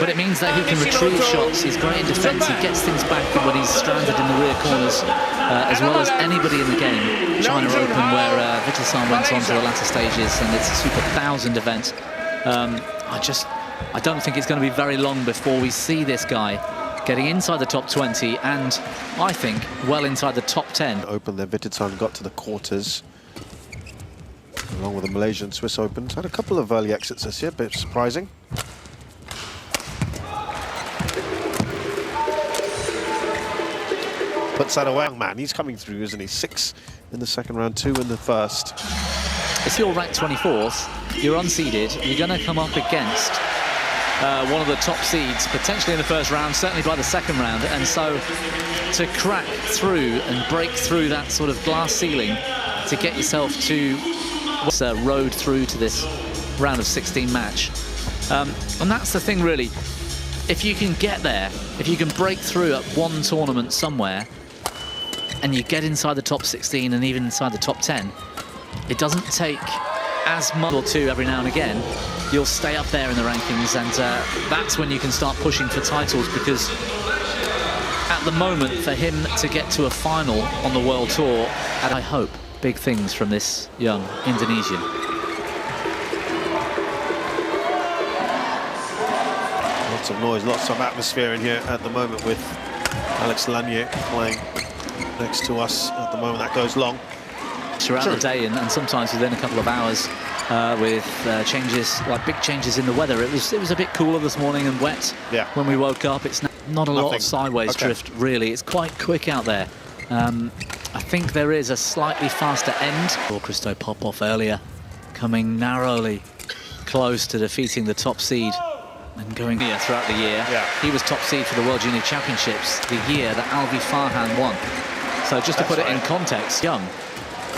but it means that he can retrieve shots. He's great in defence. He gets things back when he's stranded in the rear corners, as well as anybody in the game. China Open, where VITIDSARN went on to the latter stages, and it's a Super 1000 event. I don't think it's going to be very long before we see this guy getting inside the top 20, and I think well inside the top 10. Open there, VITIDSARN got to the quarters, along with the Malaysian Swiss Opens. Had a couple of early exits this year, a bit surprising. Puts that away, man. He's coming through, isn't he? 6 in the second round, 2 in the first. If you're ranked 24th, you're unseeded, you're going to come up against one of the top seeds, potentially in the first round, certainly by the second round. And so to crack through and break through that sort of glass ceiling to get yourself to road through to this round of 16 match. And that's the thing, really. If you can get there, if you can break through at one tournament somewhere, and you get inside the top 16 and even inside the top 10, it doesn't take as much or two every now and again. You'll stay up there in the rankings, and that's when you can start pushing for titles, because at the moment, for him to get to a final on the World Tour, and I hope big things from this young Indonesian. Lots of noise, lots of atmosphere in here at the moment with Alex Lanier playing next to us at the moment. That goes long. Throughout the day, and sometimes within a couple of hours, with changes, like big changes in the weather. It was a bit cooler this morning and wet when we woke up. It's not a lot of sideways drift, really. It's quite quick out there. I think there is a slightly faster end. Christo Popov earlier, coming narrowly close to defeating the top seed and going here throughout the year. He was top seed for the World Junior Championships the year that Alwi FARHAN won. So just to put it in context, young,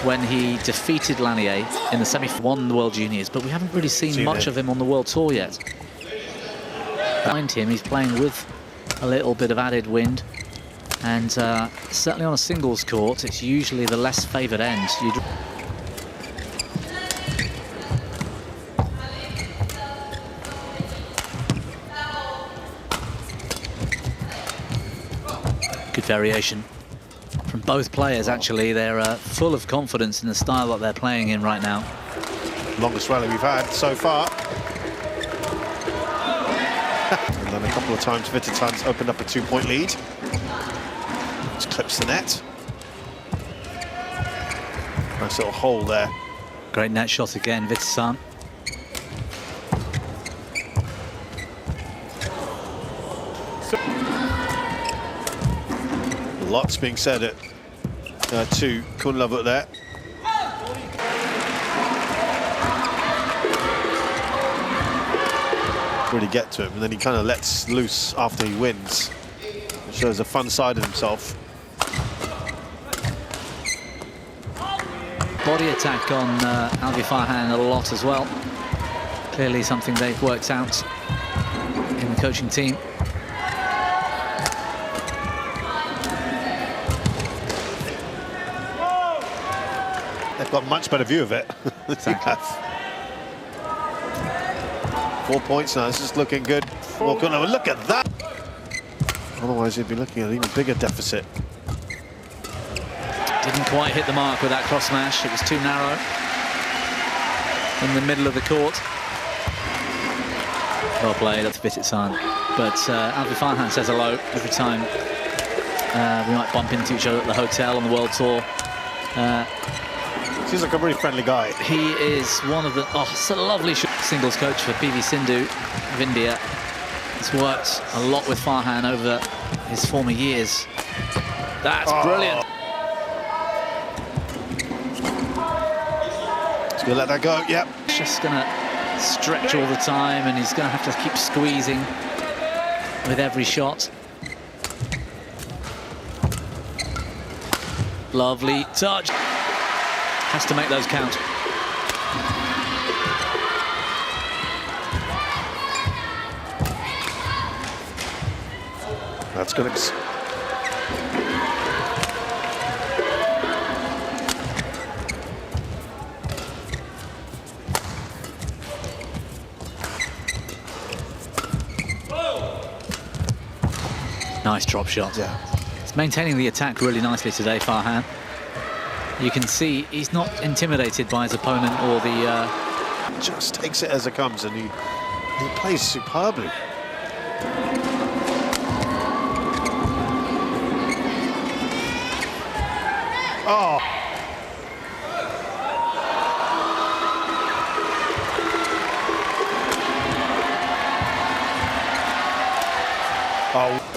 when he defeated Lanier in the won the World Juniors, but we haven't really seen much of him on the World Tour yet. Behind him, he's playing with a little bit of added wind, and certainly on a singles court, it's usually the less favoured end. Good variation from both players, actually. They're full of confidence in the style that they're playing in right now. Longest rally we've had so far. And then a couple of times VITIDSARN's opened up a 2-point lead. Just clips the net. Nice little hole there. Great net shot again, VITIDSARN. Lots being said to Kunlavut there. Really get to him, and then he kind of lets loose after he wins. It shows a fun side of himself. Body attack on Alwi FARHAN a lot as well. Clearly something they've worked out in the coaching team. They've got a much better view of it. Exactly. 4 points now. This is looking good. Oh, look at that! Otherwise, he'd be looking at an even bigger deficit. Didn't quite hit the mark with that cross smash. It was too narrow in the middle of the court. Well played, that's VITIDSARN. But Alwi FARHAN says hello every time we might bump into each other at the hotel on the World Tour. Seems like a really friendly guy. He is one of the... Oh, it's a lovely singles coach for PV Sindhu of India. He's worked a lot with FARHAN over his former years. That's brilliant. He's going to let that go, yep. He's just going to stretch all the time, and he's going to have to keep squeezing with every shot. Lovely touch. Has to make those count. That's good. Nice drop shot. Yeah. He's maintaining the attack really nicely today, Farhan. You can see he's not intimidated by his opponent or the... Just takes it as it comes, and he plays superbly. Oh. Oh.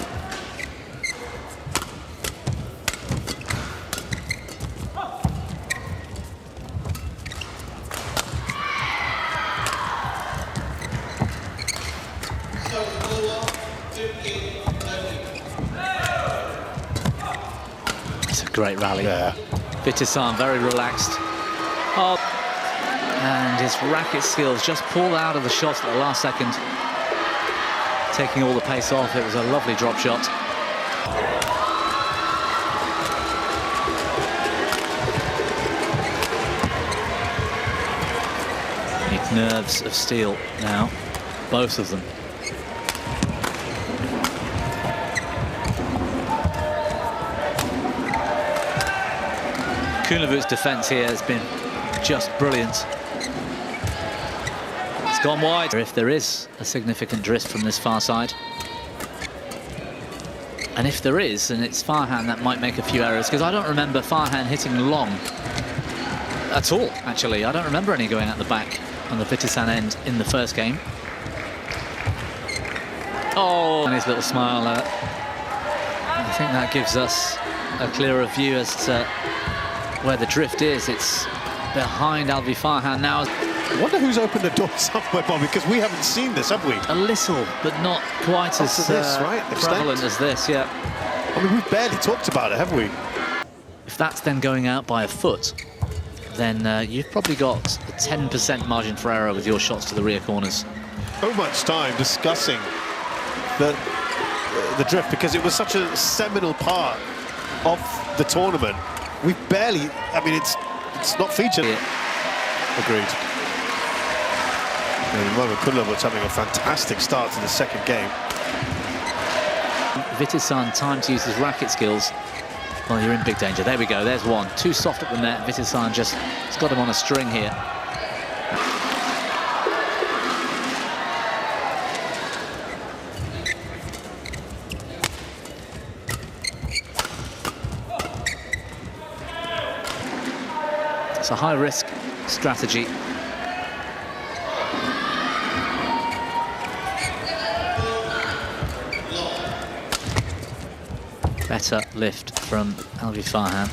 It's a great rally. Yeah. VITIDSARN very relaxed. Oh. And his racket skills just pulled out of the shot at the last second, taking all the pace off. It was a lovely drop shot. Need nerves of steel now, both of them. Kunlavut's defence here has been just brilliant. It's gone wide. If there is a significant drift from this far side, and if there is, and it's Farhan that might make a few errors, because I don't remember Farhan hitting long at all, actually. I don't remember any going out the back on the VITIDSARN end in the first game. Oh, and his little smile. I think that gives us a clearer view as to where the drift is. It's behind Alwi FARHAN now. I wonder who's opened the door somewhere, Bobby, because we haven't seen this, have we? A little, but not quite as prevalent as this, yeah. I mean, we've barely talked about it, have we? If that's then going out by a foot, then you've probably got a 10% margin for error with your shots to the rear corners. So much time discussing the drift, because it was such a seminal part of the tournament. We've barely, I mean, it's not featured. Yeah. Agreed. At the moment, Kunlavut's having a fantastic start to the second game. VITIDSARN time to use his racket skills. Well, you're in big danger. There we go, there's one. Too soft at the net. VITIDSARN just has got him on a string here. It's a high-risk strategy. Better lift from Alwi FARHAN.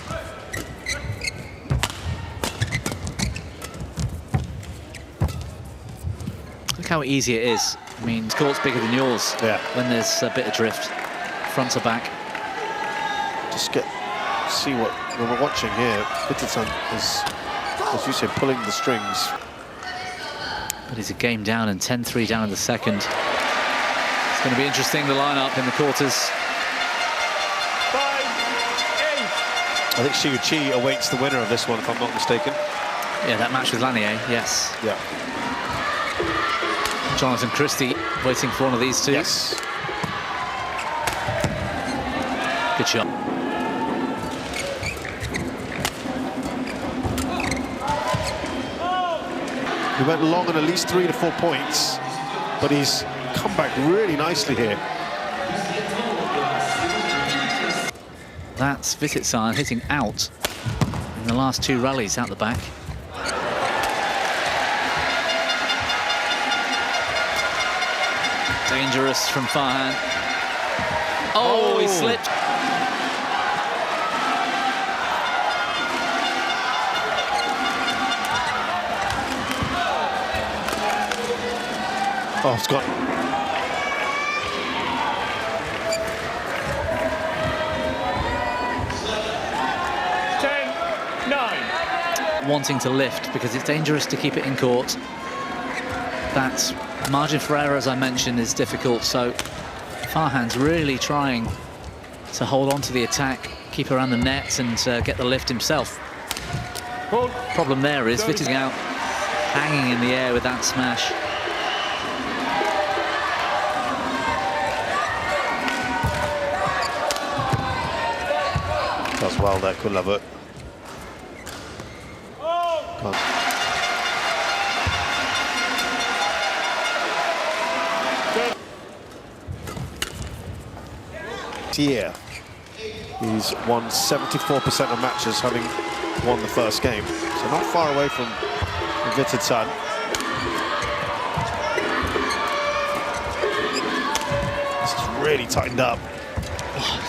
Look how easy it is. I mean, the court's bigger than yours when there's a bit of drift, front to back. Just see what we're watching here. VITIDSARN is, as you said, pulling the strings. But he's a game down and 10-3 down in the second. It's going to be interesting, the lineup in the quarters. I think Chi awaits the winner of this one, if I'm not mistaken. Yeah, that match with Lanier, yes. Yeah. Jonathan Christie waiting for one of these two. Yes. Good shot. He went long on at least 3 to 4 points, but he's come back really nicely here. That's VITIDSARN hitting out in the last two rallies out the back. Dangerous from Farhan. Oh, he slipped. Oh, it's gone. Wanting to lift because it's dangerous to keep it in court. That margin for error, as I mentioned, is difficult, so Farhan's really trying to hold on to the attack, keep around the net and get the lift himself. Problem there is VITIDSARN out, hanging in the air with that smash. well there, Kunlavut. Here, he's won 74% of matches, having won the first game, so not far away from VITIDSARN. This is really tightened up.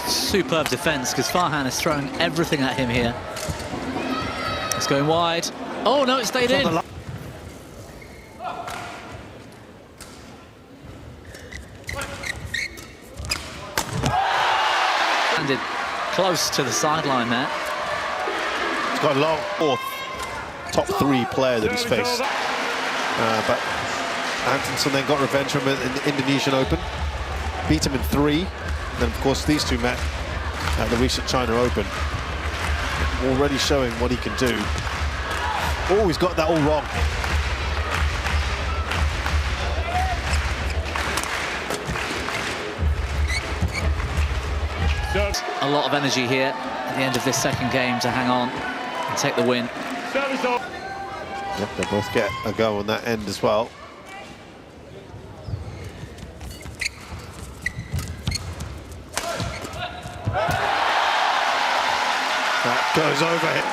Superb defense, because Farhan is throwing everything at him here. It's going wide. Oh no, it stayed in. Landed close to the sideline there. He's got a long fourth top three player that he's faced. But Antonsen then got revenge from him in the Indonesian Open. Beat him in 3. Then, of course, these two met at the recent China Open. Already showing what he can do. Oh, he's got that all wrong. A lot of energy here at the end of this second game to hang on and take the win. Yep, they both get a go on that end as well. That goes over him.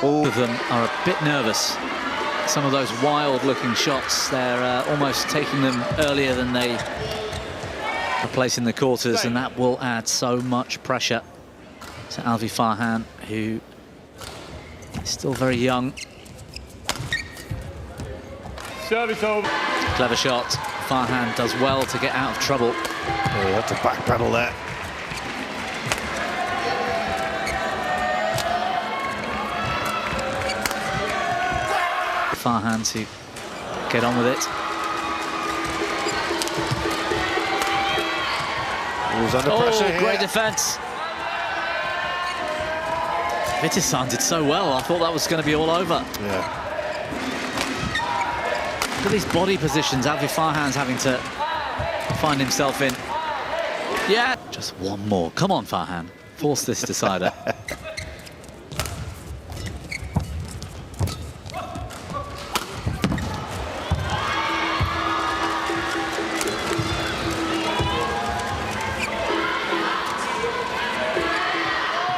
All of them are a bit nervous. Some of those wild-looking shots, they're almost taking them earlier than they are placing the quarters, and that will add so much pressure to Alwi FARHAN, who is still very young. Service over. Clever shot. Farhan does well to get out of trouble. Oh, you have to backpedal there. Farhan to get on with it. He was under pressure here. Great defense. VITIDSARN did so well. I thought that was going to be all over. Yeah. Look at these body positions Alwi Farhan's having to find himself in. Yeah. Just one more. Come on, Farhan. Force this decider.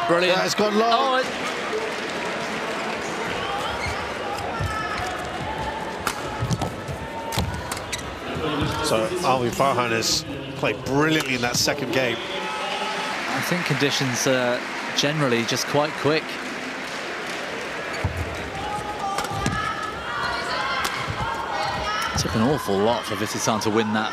Brilliant. It's gone long. Oh, So Alwi FARHAN has played brilliantly in that second game. I think conditions are generally just quite quick. It took an awful lot for VITIDSARN to win that.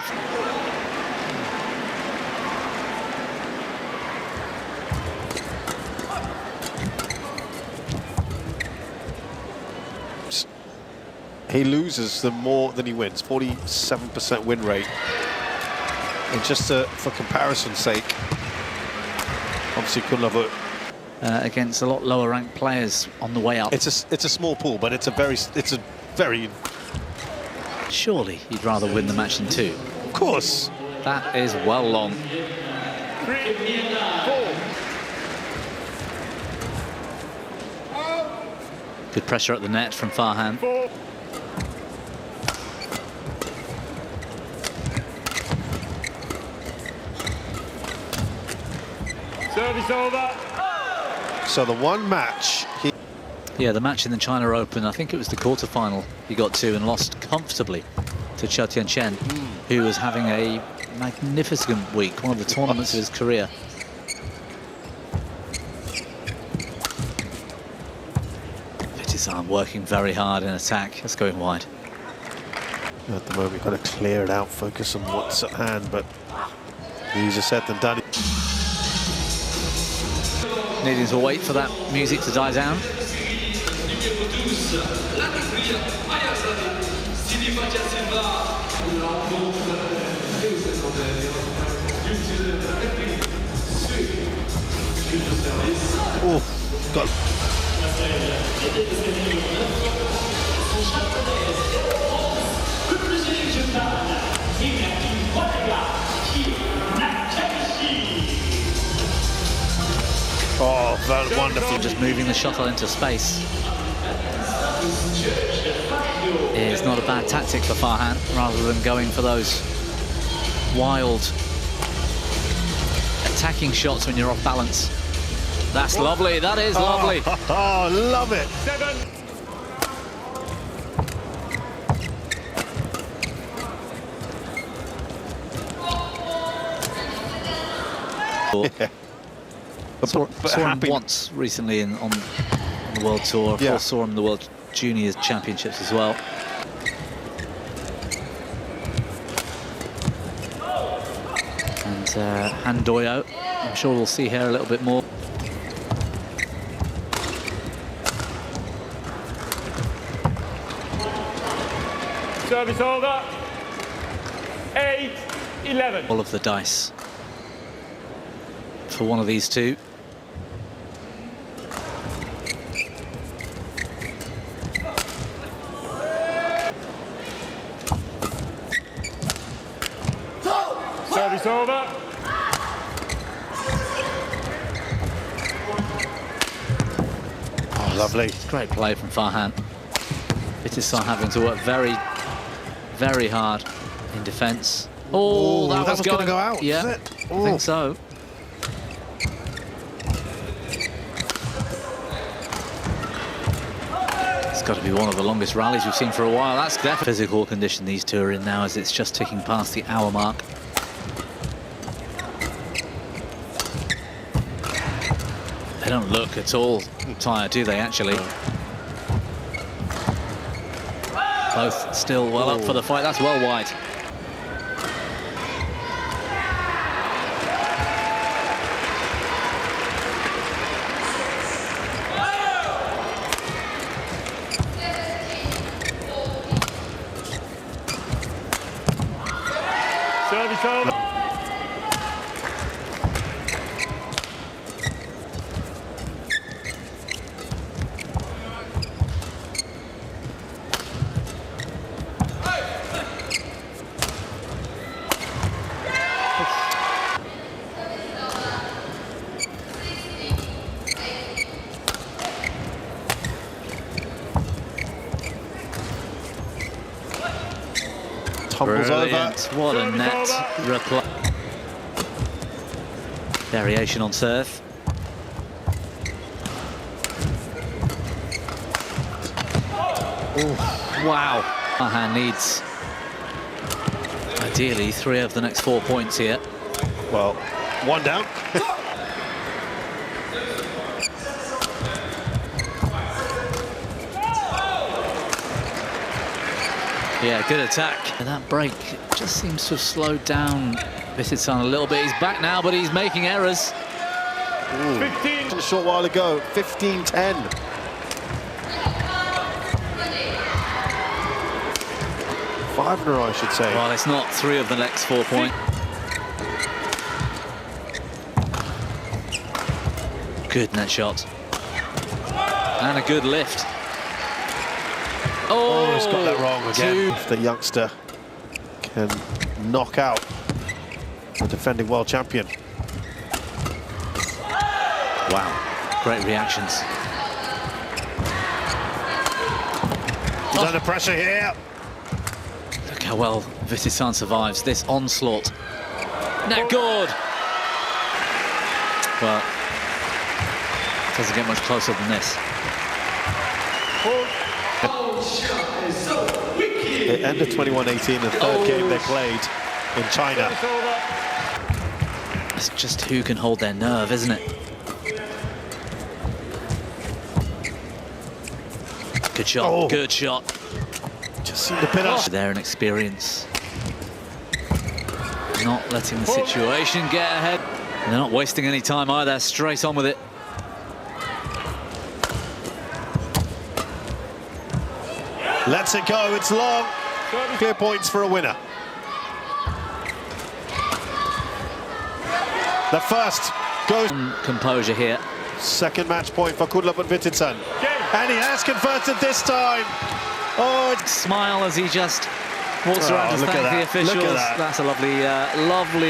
He loses them more than he wins. 47% win rate. And just for comparison's sake, obviously Kunlavut. Against a lot lower ranked players on the way up. It's a small pool, but it's a very. Surely you'd rather win the match in 2. Of course. That is well long. 3, 4. Good pressure at the net from Farhan. 4. Service over. So the one match. Yeah, the match in the China Open, I think it was the quarterfinal he got to and lost comfortably to Chen Tianchen, who was having a magnificent week, one of the tournaments of his career. VITIDSARN working very hard in attack. That's going wide. At the moment, we've got to clear it out, focus on what's at hand, but easier said than done. Needing to wait for that music to die down. Oh, got. wonderful. Just moving the shuttle into space is not a bad tactic for Farhan, rather than going for those wild attacking shots when you're off balance. That's lovely, that is lovely. Oh, love it. 7. Yeah. Saw him once recently on the World Tour. Of course, saw him in the World Juniors Championships as well. And Handoyo, I'm sure we'll see here a little bit more. Service over. 8-11. All of the dice for one of these two. Service over. Oh, lovely. Great play from Farhan. VITIDSARN having to work very, very hard in defence. Oh, that was going to go out. Yeah, I think so. It's got to be one of the longest rallies we've seen for a while. That's definitely physical condition these two are in now, as it's just ticking past the hour mark. They don't look at all tired, do they, actually? Both still well up for the fight. That's well wide. Service over. Tumbles Brilliant. over. What a net reply. Variation on serve. Wow. Farhan needs ideally 3 of the next 4 points here. Well, 1 down. Yeah, good attack. And that break just seems to have slowed down VITIDSARN a little bit. He's back now, but he's making errors. 15. A short while ago, 15-10. Five in a row, I should say. Well, it's not 3 of the next 4 points. Good net shot. And a good lift. Oh, he's got that wrong again. If the youngster can knock out the defending world champion. Wow, great reactions. He's under pressure here. Look how well VITIDSARN survives this onslaught. Net good. Well, it doesn't get much closer than this. It ended 21-18, the third game they played in China. It's just who can hold their nerve, isn't it? Good shot, good shot. Just seemed a bit off. Their experience. Not letting the situation get ahead. And they're not wasting any time either, straight on with it. Lets it go, it's long. Clear points for a winner. The first goes. Composure here. Second match point for Kunlavut VITIDSARN. And he has converted this time. Oh, it's... Smile as he just walks around to thank the officials. Look at that. That's a lovely, lovely